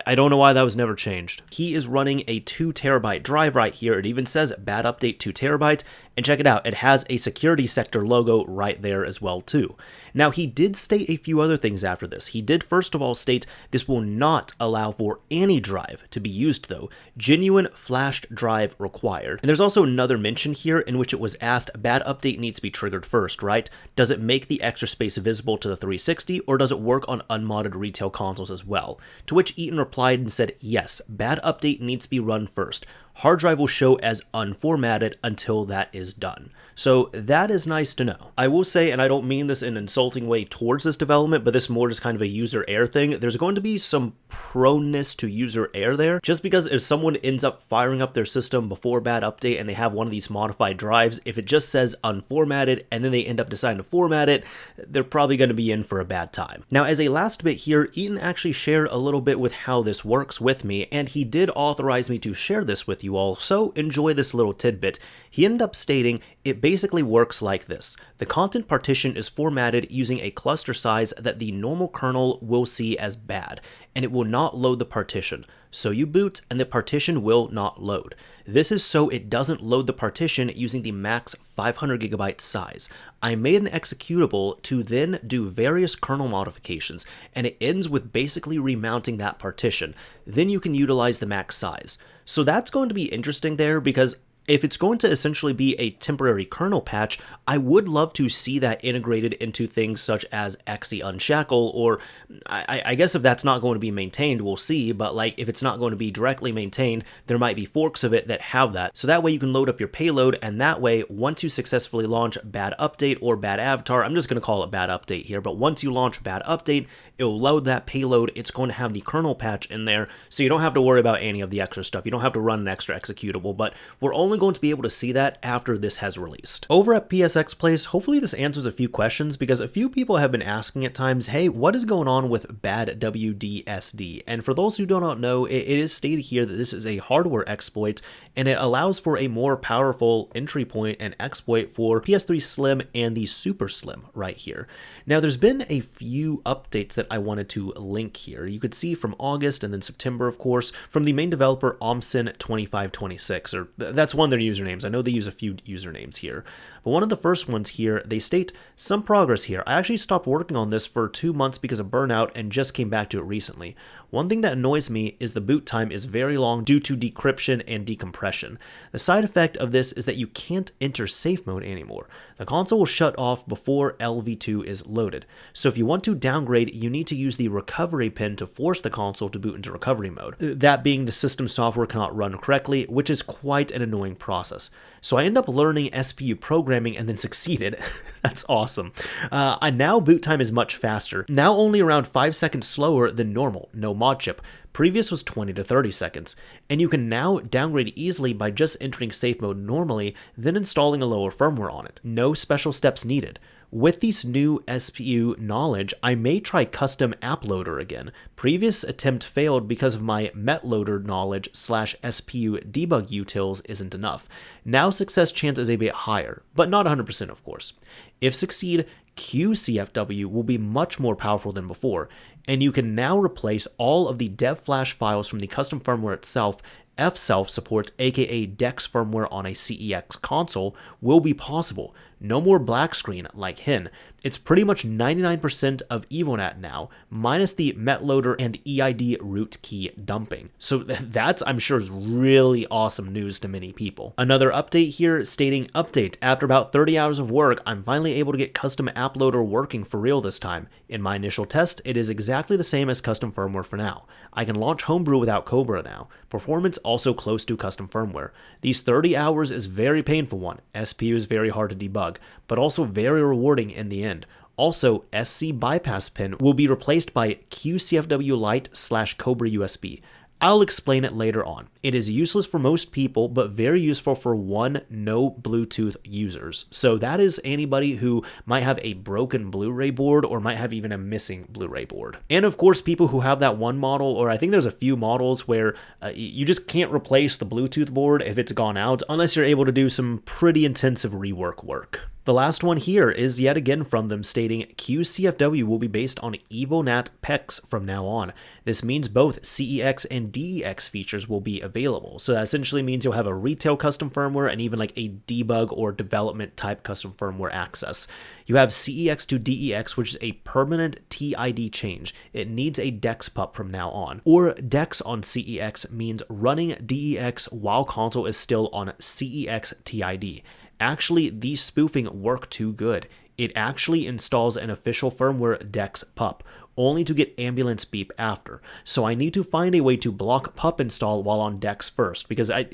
I don't know why that was never changed. He is running a 2 terabyte drive right here. It even says Bad Update 2 terabytes. And check it out, it has a security sector logo right there as well too. Now, he did state a few other things after this. He did first of all state this will not allow for any drive to be used though. Genuine flashed drive required. And there's also another mention here in which it was asked, Bad Update needs to be triggered first, right? Does it make the extra space visible to the 360 or does it work on unmodded retail consoles as well? To which Eaton replied and said, yes, Bad Update needs to be run first. hard drive will show as unformatted until that is done. So that is nice to know. I will say, and I don't mean this in an insulting way towards this development, but this is more just kind of a user error thing. There's going to be some proneness to user error there, just because if someone ends up firing up their system before bad update and they have one of these modified drives, if it just says unformatted and then they end up deciding to format it, they're probably going to be in for a bad time. Now, as a last bit here, Eaton actually shared a little bit with how this works with me, and he did authorize me to share this with you all, so enjoy this little tidbit. He ended up stating it basically works like this. The content partition is formatted using a cluster size that the normal kernel will see as bad, and it will not load the partition. So you boot and the partition will not load. This is so it doesn't load the partition using the max 500GB size. I made an executable to then do various kernel modifications, and it ends with basically remounting that partition. Then you can utilize the max size. So that's going to be interesting there, because if it's going to essentially be a temporary kernel patch, I would love to see that integrated into things such as Xe Unshackle, or I guess if that's not going to be maintained, we'll see, but like if it's not going to be directly maintained, there might be forks of it that have that. So that way you can load up your payload, and that way, once you successfully launch BadUpdate or BadAvatar, I'm just going to call it BadUpdate here, but once you launch BadUpdate, it'll load that payload. It's going to have the kernel patch in there, so you don't have to worry about any of the extra stuff. You don't have to run an extra executable, but we're only going to be able to see that after this has released. Over at PSX Place, hopefully this answers a few questions, because a few people have been asking at times, hey, what is going on with BadWDSD? And for those who do not know, it is stated here that this is a hardware exploit, and it allows for a more powerful entry point and exploit for PS3 Slim and the Super Slim right here. Now, there's been a few updates that I wanted to link here. You could see from August and then September, of course, from the main developer Omsin2526, or that's one of their usernames. I know they use a few usernames here, but one of the first ones here, they state some progress here. I actually stopped working on this for 2 months because of burnout and just came back to it recently. One thing that annoys me is the boot time is very long due to decryption and decompression. The side effect of this is that you can't enter safe mode anymore. The console will shut off before LV2 is loaded. So if you want to downgrade, you need to use the recovery pin to force the console to boot into recovery mode. That being the system software cannot run correctly, which is quite an annoying process. So I end up learning SPU programming and then succeeded. That's awesome. Now boot time is much faster. Now only around 5 seconds slower than normal, no mod chip. Previous was 20 to 30 seconds, and you can now downgrade easily by just entering safe mode normally, then installing a lower firmware on it. No special steps needed. With these new SPU knowledge, I may try custom app loader again. Previous attempt failed because of my metloader knowledge / SPU debug utils isn't enough. Now success chance is a bit higher, but not 100% of course. If succeed, QCFW will be much more powerful than before, and you can now replace all of the dev flash files from the custom firmware itself. F-Self supports, aka DEX firmware on a CEX console, will be possible. No more black screen like HIN. It's pretty much 99% of EvoNat now, minus the metloader and EID root key dumping. So that's, I'm sure, is really awesome news to many people. Another update here stating, update, after about 30 hours of work, I'm finally able to get custom app loader working for real this time. In my initial test, it is exactly the same as custom firmware for now. I can launch Homebrew without Cobra now. Performance also close to custom firmware. These 30 hours is very painful one. SPU is very hard to debug, but also very rewarding in the end. Also, SC bypass pin will be replaced by QCFW Lite / Cobra USB. I'll explain it later on. It is useless for most people, but very useful for no Bluetooth users. So that is anybody who might have a broken Blu-ray board or might have even a missing Blu-ray board. And of course, people who have that one model, or I think there's a few models where you just can't replace the Bluetooth board if it's gone out, unless you're able to do some pretty intensive rework work. The last one here is yet again from them stating QCFW will be based on EvoNat PEX from now on. This means both CEX and DEX features will be available. So that essentially means you'll have a retail custom firmware and even like a debug or development type custom firmware access. You have CEX to DEX, which is a permanent TID change. It needs a DEX pup from now on. Or DEX on CEX means running DEX while console is still on CEX TID. Actually, these spoofing work too good. It actually installs an official firmware DEX pup. only to get ambulance beep after. So I need to find a way to block pup install while on DEX first, because I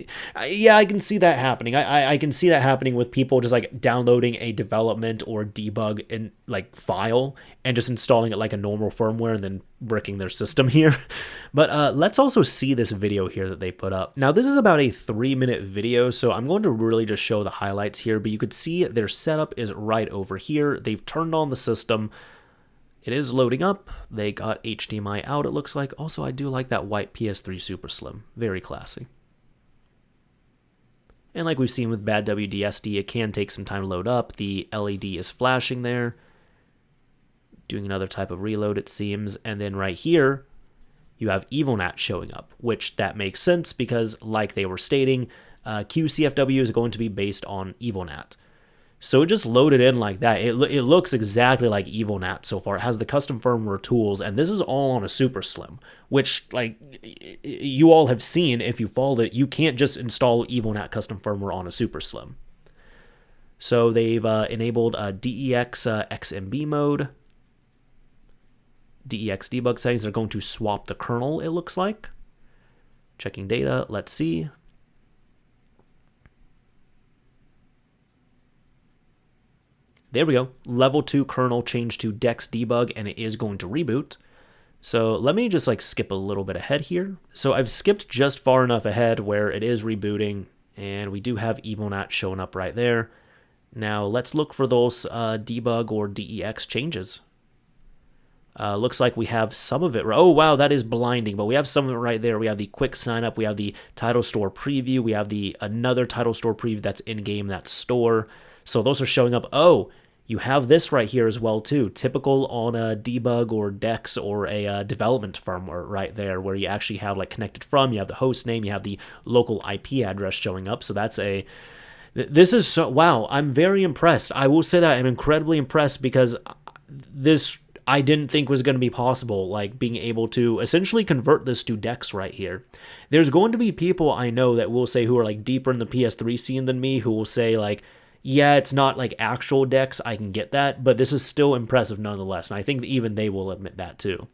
can see that happening. I can see that happening with people just like downloading a development or debug in like file and just installing it like a normal firmware and then bricking their system here. But let's also see this video here that they put up. Now this is about a 3-minute video, so I'm going to really just show the highlights here, but you could see their setup is right over here. They've turned on the system. It is loading up. They got HDMI out, it looks like. Also, I do like that white PS3 Super Slim. Very classy. And like we've seen with BadWDSD, it can take some time to load up. The LED is flashing there. Doing another type of reload, it seems. And then right here, you have EvoNat showing up, which that makes sense because, like they were stating, QCFW is going to be based on EvoNat. So it just loaded in like that. It looks exactly like EvoNat so far. It has the custom firmware tools, and this is all on a Super Slim, which, like, you all have seen if you followed it. You can't just install EvoNat custom firmware on a Super Slim. So they've enabled DEX XMB mode. DEX debug settings. They're going to swap the kernel, it looks like. Checking data. Let's see. There we go. Level 2 kernel changed to DEX debug, and it is going to reboot. So let me just like skip a little bit ahead here. So I've skipped just far enough ahead where it is rebooting, and we do have EvoNat showing up right there. Now let's look for those debug or DEX changes. Looks like we have some of it. Oh, wow, that is blinding, but we have some of it right there. We have the quick sign up. We have the title store preview. We have the another title store preview that's in-game, that store. So those are showing up. Oh, you have this right here as well too. Typical on a debug or DEX or a development firmware right there, where you actually have like connected from, you have the host name, you have the local IP address showing up. So that's a, this is so, wow, I'm very impressed. I will say that I'm incredibly impressed because this, I didn't think was going to be possible, like being able to essentially convert this to DEX right here. There's going to be people I know that will say, who are like deeper in the PS3 scene than me, who will say like, yeah, it's not like actual DEX, I can get that, but this is still impressive nonetheless, and I think even they will admit that too.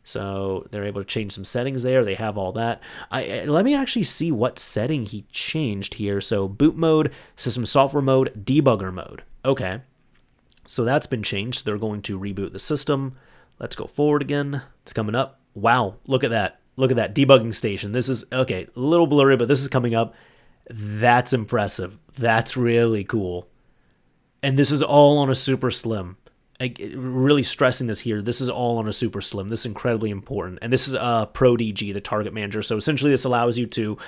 So they're able to change some settings there, they have all that. Let me actually see what setting he changed here. So boot mode, system software mode, debugger mode. Okay, so that's been changed. They're going to reboot the system. Let's go forward again. It's coming up. Wow, look at that. Look at that debugging station. This is, okay, a little blurry, but this is coming up. That's impressive. That's really cool. And this is all on a Super Slim. Really stressing this here. This is all on a Super Slim. This is incredibly important. And this is ProDG, the target manager. So essentially this allows you to,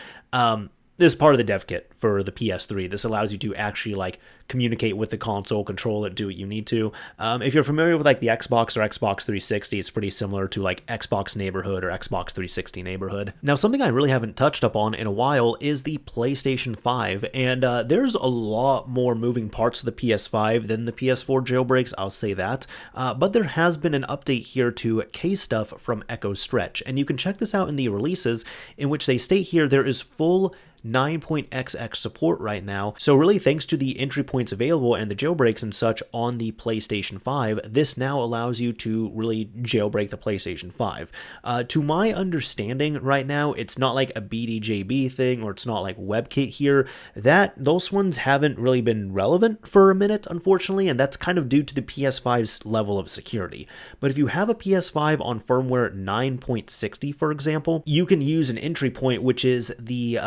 this is part of the dev kit for the PS3. This allows you to actually like communicate with the console, control it, do what you need to. If you're familiar with like the Xbox or Xbox 360, it's pretty similar to like Xbox Neighborhood or Xbox 360 Neighborhood. Now, something I really haven't touched up on in a while is the PlayStation 5, and there's a lot more moving parts to the PS5 than the PS4 jailbreaks, I'll say that. But there has been an update here to Kstuff from Echo Stretch, and you can check this out in the releases, in which they state here there is full 9.xx support right now. So really, thanks to the entry points available and the jailbreaks and such on the PlayStation 5, this now allows you to really jailbreak the PlayStation 5. To my understanding right now, it's not like a BDJB thing, or it's not like WebKit here. Those ones haven't really been relevant for a minute, unfortunately, and that's kind of due to the PS5's level of security. But if you have a PS5 on firmware 9.60, for example, you can use an entry point, which is the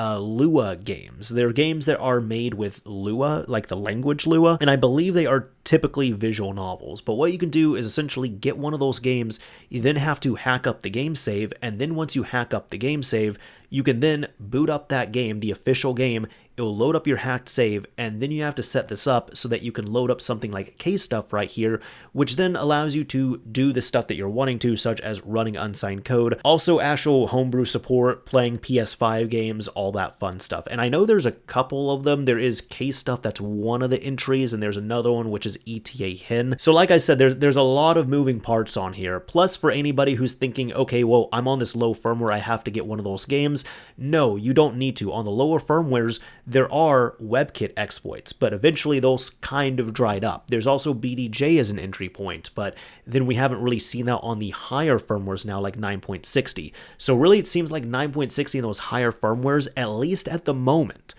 Lua games. They're games that are made with Lua, like the language Lua, and I believe they are typically visual novels. But what you can do is essentially get one of those games, you then have to hack up the game save, and then once you hack up the game save, you can then boot up that game, the official game. It'll load up your hacked save, and then you have to set this up so that you can load up something like Kstuff right here, which then allows you to do the stuff that you're wanting to, such as running unsigned code, also actual homebrew support, playing PS5 games, all that fun stuff. And I know there's a couple of them. There is Kstuff, that's one of the entries, and there's another one which is ETA Hin. So like I said, there's a lot of moving parts on here. Plus, for anybody who's thinking, okay, well, I'm on this low firmware, I have to get one of those games. No, you don't need to. On the lower firmwares, there are WebKit exploits, but eventually those kind of dried up. There's also BDJ as an entry point, but then we haven't really seen that on the higher firmwares now, like 9.60. So really it seems like 9.60 and those higher firmwares, at least at the moment,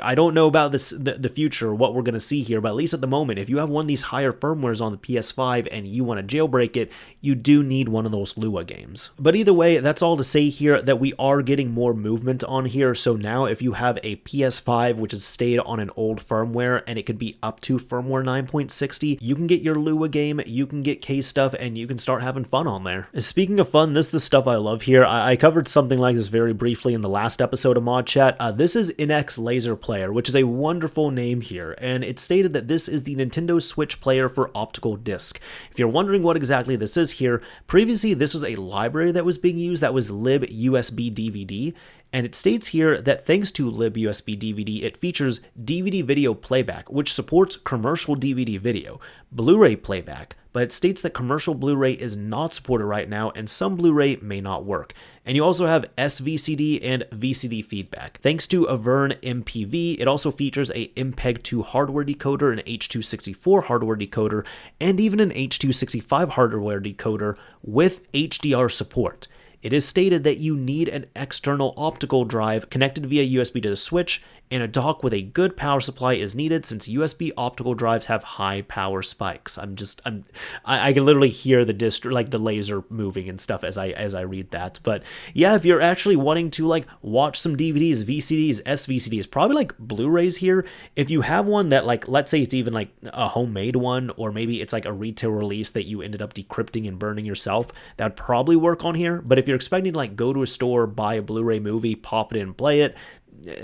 I don't know about the future, what we're going to see here, but at least at the moment, if you have one of these higher firmwares on the PS5 and you want to jailbreak it, you do need one of those Lua games. But either way, that's all to say here that we are getting more movement on here. So now if you have a PS5 which has stayed on an old firmware and it could be up to firmware 9.60, you can get your Lua game, you can get Kstuff, and you can start having fun on there. Speaking of fun, this is the stuff I love here. I covered something like this very briefly in the last episode of ModChat. This is nx-laserplayer, which is a wonderful name here, and it stated that this is the Nintendo Switch player for optical disc. If you're wondering what exactly this is here, previously this was a library that was being used that was libUSB-DVD, and it states here that thanks to libUSB-DVD, it features DVD video playback, which supports commercial DVD video, Blu-ray playback, but it states that commercial Blu-ray is not supported right now, and some Blu-ray may not work. And you also have SVCD and VCD feedback. Thanks to Avern MPV, it also features a MPEG-2 hardware decoder, an H.264 hardware decoder, and even an H.265 hardware decoder with HDR support. It is stated that you need an external optical drive connected via USB to the Switch, and a dock with a good power supply is needed since USB optical drives have high power spikes. I can literally hear the laser moving and stuff as I read that. But yeah, if you're actually wanting to like watch some DVDs, VCDs, SVCDs, probably like Blu-rays here, if you have one that like, let's say it's even like a homemade one, or maybe it's like a retail release that you ended up decrypting and burning yourself, that would probably work on here. But if you're expecting to like go to a store, buy a Blu-ray movie, pop it in and play it,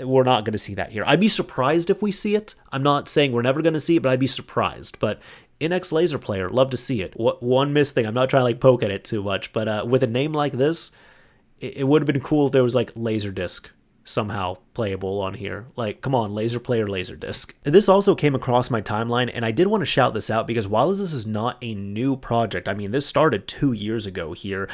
we're not going to see that here. I'd be surprised if we see it. I'm not saying we're never going to see it, but I'd be surprised. But nx-laserplayer, love to see it. One missed thing, I'm not trying to like poke at it too much, but with a name like this, it would have been cool if there was like Laserdisc somehow playable on here. Like, come on, LaserPlayer, Laserdisc. This also came across my timeline, and I did want to shout this out because while this is not a new project, I mean, this started 2 years ago here.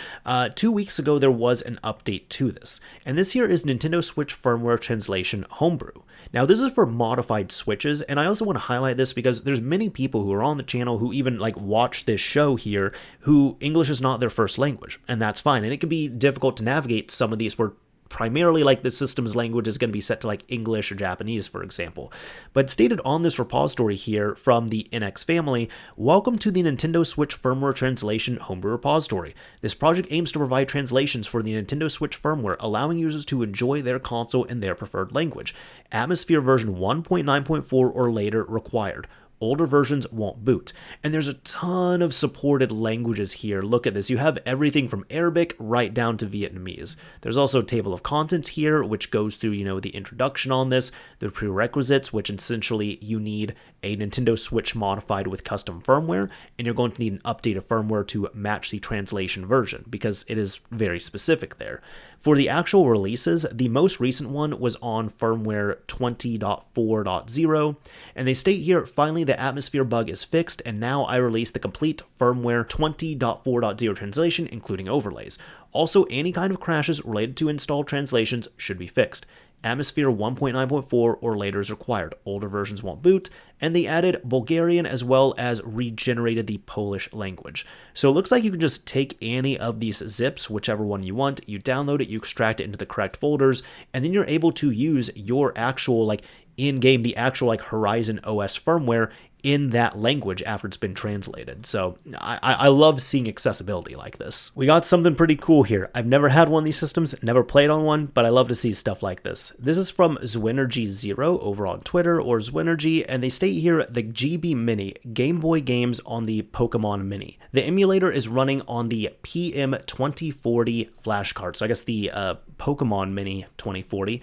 2 weeks ago, there was an update to this, and this here is Nintendo Switch Firmware Translation Homebrew. Now, this is for modified Switches, and I also want to highlight this because there's many people who are on the channel who even like watch this show here who English is not their first language, and that's fine, and it can be difficult to navigate some of these where primarily like the system's language is going to be set to like English or Japanese, for example. But stated on this repository here from the NX family, welcome to the Nintendo Switch Firmware Translation Homebrew repository. This project aims to provide translations for the Nintendo Switch firmware, allowing users to enjoy their console in their preferred language. Atmosphere version 1.9.4 or later required. Older versions won't boot. And there's a ton of supported languages here. Look at this. You have everything from Arabic right down to Vietnamese. There's also a table of contents here, which goes through, the introduction on this, the prerequisites, which essentially you need a Nintendo Switch modified with custom firmware, and you're going to need an update of firmware to match the translation version because it is very specific there. For the actual releases, the most recent one was on firmware 20.4.0, and they state here, finally the atmosphere bug is fixed, and now I release the complete firmware 20.4.0 translation, including overlays. Also, any kind of crashes related to installed translations should be fixed. Atmosphere 1.9.4 or later is required. Older versions won't boot, and they added Bulgarian as well as regenerated the Polish language. So it looks like you can just take any of these zips, whichever one you want, you download it, you extract it into the correct folders, and then you're able to use your actual in-game, the actual Horizon OS firmware in that language after it's been translated. So I love seeing accessibility like this. We got something pretty cool here. I've never had one of these systems, never played on one, but I love to see stuff like this. This is from Zwinergy0 over on Twitter, or Zwinergy, and they state here the GB Mini, Game Boy games on the Pokémon Mini. The emulator is running on the PM2040 flash card, so I guess the Pokémon Mini 2040.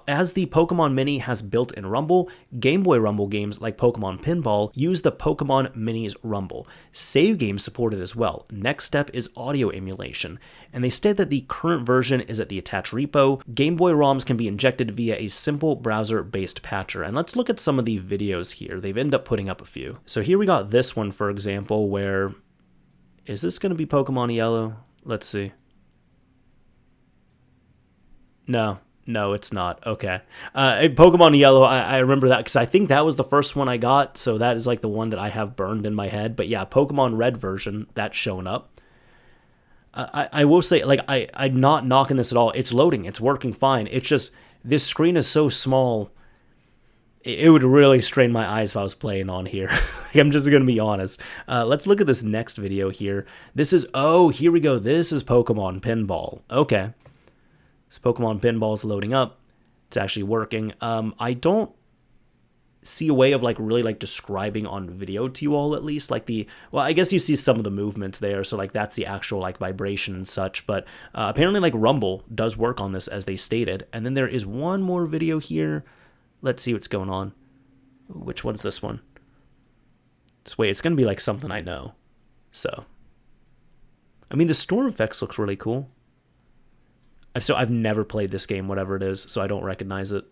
As the Pokémon Mini has built-in rumble, Game Boy Rumble games like Pokémon Pinball use the Pokémon Mini's rumble. Save games supported as well. Next step is audio emulation, and they state that the current version is at the attached repo. Game Boy ROMs can be injected via a simple browser-based patcher, and let's look at some of the videos here. They've ended up putting up a few. So here we got this one, for example, where... Is this going to be Pokemon Yellow? Let's see. No, No, it's not. Okay. Pokemon Yellow, I remember that because I think that was the first one I got, so that is like the one that I have burned in my head. But yeah, Pokemon Red version, that's showing up. I will say, like, I'm not knocking this at all. It's loading. It's working fine. It's just, this screen is so small, it would really strain my eyes if I was playing on here. I'm just going to be honest. Let's look at this next video here. This is, oh, here we go. This is Pokemon Pinball. Okay. So Pokemon Pinball is loading up. It's actually working. I don't see a way of like really like describing on video to you all, at least like well, I guess you see some of the movements there, so like that's the actual like vibration and such, but apparently like Rumble does work on this as they stated. And then there is one more video here. Let's see what's going on. Which one's this one? Just wait, it's gonna be like something I know. So I mean, the storm effects looks really cool. I've never played this game, whatever it is, so I don't recognize it.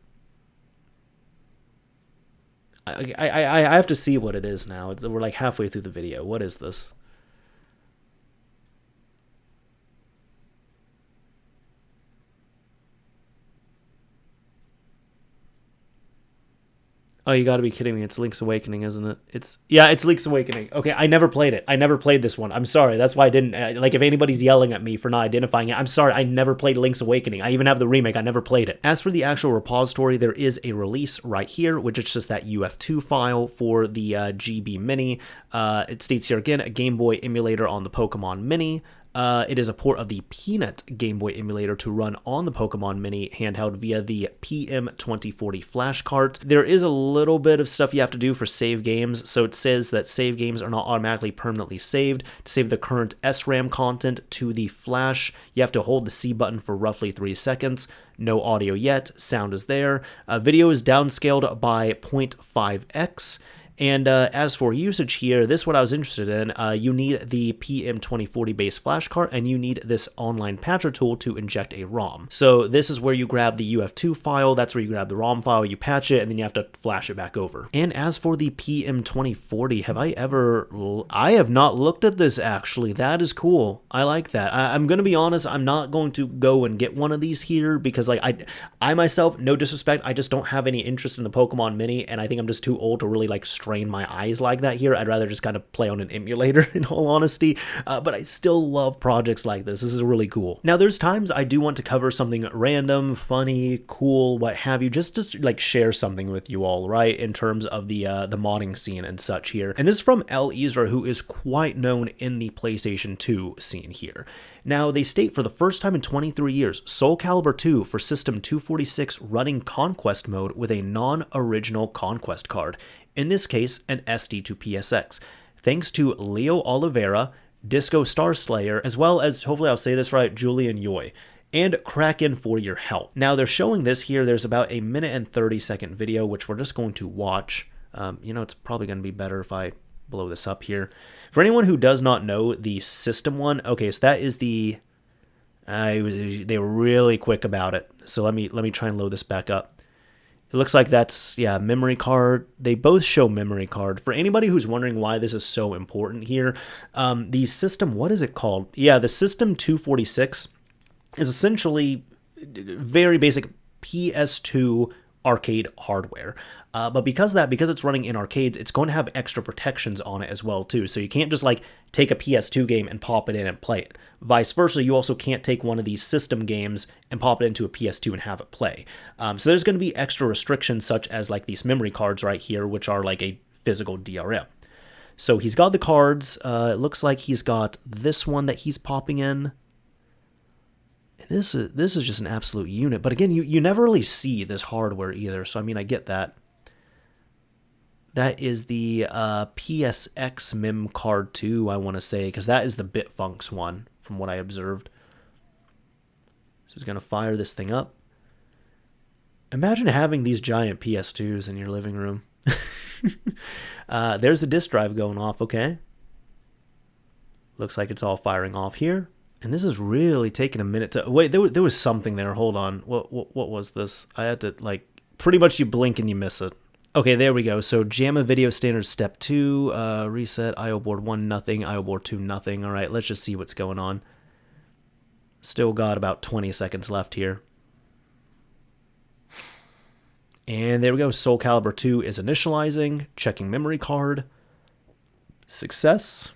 I have to see what it is now. We're like halfway through the video. What is this? Oh, you gotta be kidding me. It's Link's Awakening, isn't it? Yeah, it's Link's Awakening. Okay, I never played it. I never played this one. I'm sorry. That's why I didn't, like, if anybody's yelling at me for not identifying it, I'm sorry. I never played Link's Awakening. I even have the remake. I never played it. As for the actual repository, there is a release right here, which is just that UF2 file for the GB Mini. It states here again, a Game Boy emulator on the Pokemon Mini. It is a port of the Peanut Game Boy emulator to run on the Pokemon Mini handheld via the PM2040 flash cart. There is a little bit of stuff you have to do for save games. So it says that save games are not automatically permanently saved. To save the current SRAM content to the flash, you have to hold the C button for roughly 3 seconds. No audio yet. Sound is there. Video is downscaled by 0.5x. And as for usage here, this is what I was interested in. You need the PM2040 base flash cart, and you need this online patcher tool to inject a ROM. So this is where you grab the UF2 file, that's where you grab the ROM file, you patch it, and then you have to flash it back over. And as for the PM2040, I have not looked at this actually. That is cool. I like that. I'm going to be honest, I'm not going to go and get one of these here because like I myself, no disrespect, I just don't have any interest in the Pokemon Mini, and I think I'm just too old to really like strain my eyes like that here. I'd rather just kind of play on an emulator in all honesty, but I still love projects like this. This is really cool. Now there's times I do want to cover something random, funny, cool, what have you, just to like share something with you all, right, in terms of the modding scene and such here. And this is from L. Ezra, who is quite known in the PlayStation 2 scene here. Now, they state for the first time in 23 years, Soul Calibur 2 for System 246 running Conquest mode with a non-original Conquest card. In this case, an SD to PSX. Thanks to Leo Oliveira, Disco Starslayer, as well as, hopefully I'll say this right, Julian Yoy, and Kraken for your help. Now, they're showing this here. There's about a minute and 30-second video, which we're just going to watch. You know, it's probably going to be better if I blow this up here. For anyone who does not know the system one, okay, so that is the they were really quick about it. So let me try and load this back up. It looks like that's, yeah, memory card. They both show memory card. For anybody who's wondering why this is so important here, the system, what is it called? Yeah, the System 246 is essentially very basic PS2 arcade hardware. But because it's running in arcades, it's going to have extra protections on it as well too. So you can't just like take a PS2 game and pop it in and play it. Vice versa, you also can't take one of these system games and pop it into a PS2 and have it play. So there's going to be extra restrictions such as like these memory cards right here, which are like a physical DRM. So he's got the cards. It looks like he's got this one that he's popping in. This is just an absolute unit. But again, you never really see this hardware either. So I mean, I get that. That is the PSX Mem card 2, I want to say, because that is the Bitfunks one, from what I observed. So he's going to fire this thing up. Imagine having these giant PS2s in your living room. There's the disk drive going off, okay. Looks like it's all firing off here. And this is really taking a minute to... Wait, there was something there. Hold on. What was this? I had to, like... Pretty much you blink and you miss it. Okay, there we go. So JAMA video standard step 2, reset, IO board 1, nothing, IO board 2, nothing. All right, let's just see what's going on. Still got about 20 seconds left here. And there we go. Soul Calibur 2 is initializing, checking memory card. Success.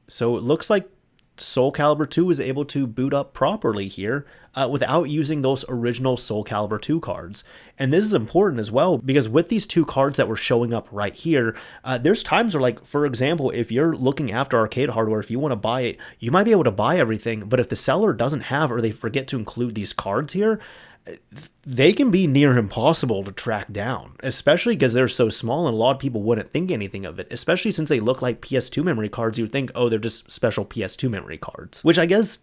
So it looks like Soul Calibur 2 is able to boot up properly here without using those original Soul Calibur 2 cards. And this is important as well, because with these two cards that were showing up right here, there's times where, like, for example, if you're looking after arcade hardware, if you want to buy it, you might be able to buy everything, but if the seller doesn't have, or they forget to include these cards here, they can be near impossible to track down, especially because they're so small and a lot of people wouldn't think anything of it, especially since they look like PS2 memory cards. You would think, oh, they're just special PS2 memory cards, which I guess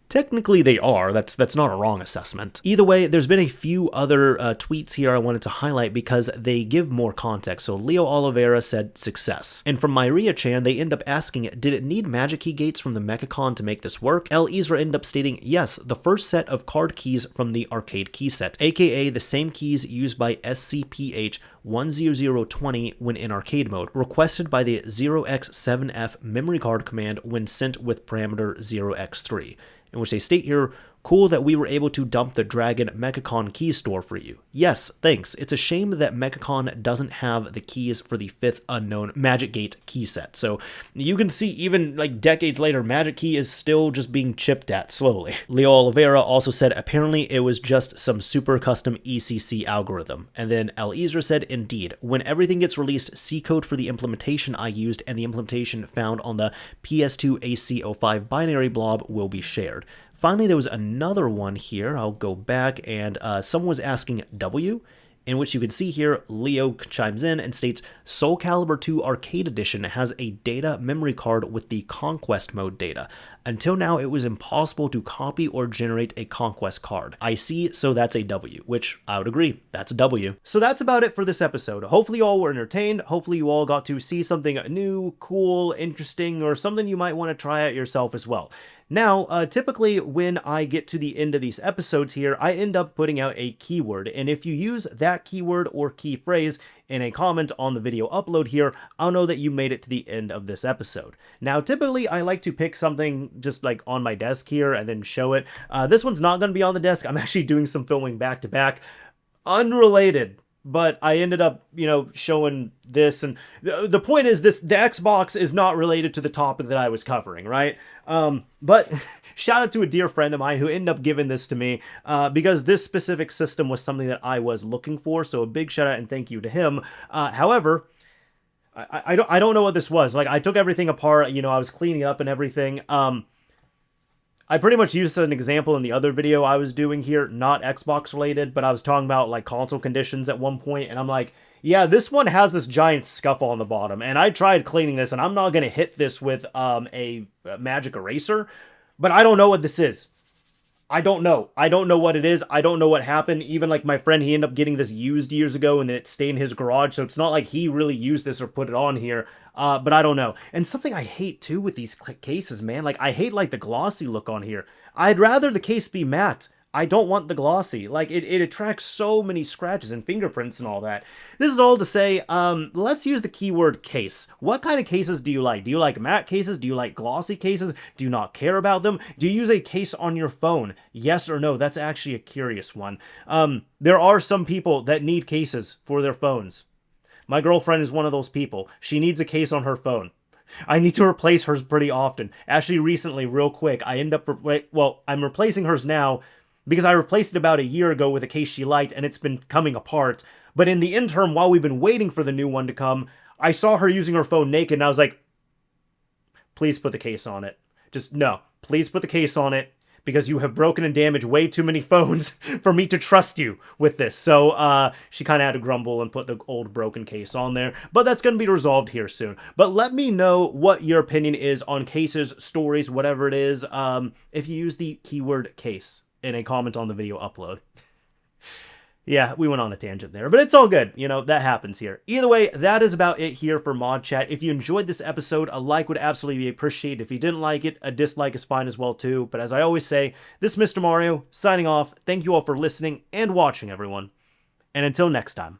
technically they are. That's not a wrong assessment. Either way, there's been a few other tweets here I wanted to highlight because they give more context. So Leo Oliveira said success. And from Myria Chan, they end up asking, did it need magic key gates from the Mechacon to make this work? El Isra ended up stating, yes, the first set of card keys from the arcade key set, aka the same keys used by SCPH 10020 when in arcade mode, requested by the 0x7F memory card command when sent with parameter 0x3. In which they state here, cool that we were able to dump the Dragon Mechacon key store for you. Yes, thanks. It's a shame that Mechacon doesn't have the keys for the 5th unknown Magic Gate key set. So you can see even like decades later, Magic Key is still just being chipped at slowly. Leo Oliveira also said apparently it was just some super custom ECC algorithm. And then El Isra said, indeed, when everything gets released, C code for the implementation I used and the implementation found on the PS2 AC05 binary blob will be shared. Finally, there was another one here. I'll go back, and someone was asking W, in which you can see here, Leo chimes in and states, Soul Calibur 2 Arcade Edition has a data memory card with the Conquest mode data. Until now, it was impossible to copy or generate a Conquest card. I see, so that's a W, which I would agree, that's a W. So that's about it for this episode. Hopefully you all were entertained. Hopefully you all got to see something new, cool, interesting, or something you might want to try out yourself as well. Now, typically when I get to the end of these episodes here, I end up putting out a keyword, and if you use that keyword or key phrase in a comment on the video upload here, I'll know that you made it to the end of this episode. Now, typically I like to pick something just like on my desk here and then show it. This one's not going to be on the desk. I'm actually doing some filming back to back, unrelated. But I ended up, showing this, and the point is the Xbox is not related to the topic that I was covering, right? But shout out to a dear friend of mine who ended up giving this to me, because this specific system was something that I was looking for, so a big shout out and thank you to him. However, I don't know what this was. Like, I took everything apart, I was cleaning up and everything. I pretty much used an example in the other video I was doing here, not Xbox related, but I was talking about like console conditions at one point, and I'm like, yeah, this one has this giant scuffle on the bottom, and I tried cleaning this, and I'm not going to hit this with a magic eraser, but I don't know what this is. I don't know. I don't know what it is. I don't know what happened. Even like my friend, he ended up getting this used years ago and then it stayed in his garage. So it's not like he really used this or put it on here. But I don't know. And something I hate too with these cases, man, like I hate like the glossy look on here. I'd rather the case be matte. I don't want the glossy. Like, it attracts so many scratches and fingerprints and all that. This is all to say, let's use the keyword case. What kind of cases do you like? Do you like matte cases? Do you like glossy cases? Do you not care about them? Do you use a case on your phone? Yes or no? That's actually a curious one. There are some people that need cases for their phones. My girlfriend is one of those people. She needs a case on her phone. I need to replace hers pretty often. Actually, recently, real quick, I end up, I'm replacing hers now, because I replaced it about a year ago with a case she liked, and it's been coming apart. But in the interim, while we've been waiting for the new one to come, I saw her using her phone naked, and I was like, please put the case on it. Just, no, please put the case on it, because you have broken and damaged way too many phones for me to trust you with this. So she kind of had to grumble and put the old broken case on there. But that's going to be resolved here soon. But let me know what your opinion is on cases, stories, whatever it is, if you use the keyword case in a comment on the video upload. Yeah, we went on a tangent there, but it's all good. That happens here. Either way, that is about it here for Mod Chat. If you enjoyed this episode, a like would absolutely be appreciated. If you didn't like it, a dislike is fine as well too. But as I always say, this is Mr. Mario, signing off. Thank you all for listening and watching, everyone. And until next time.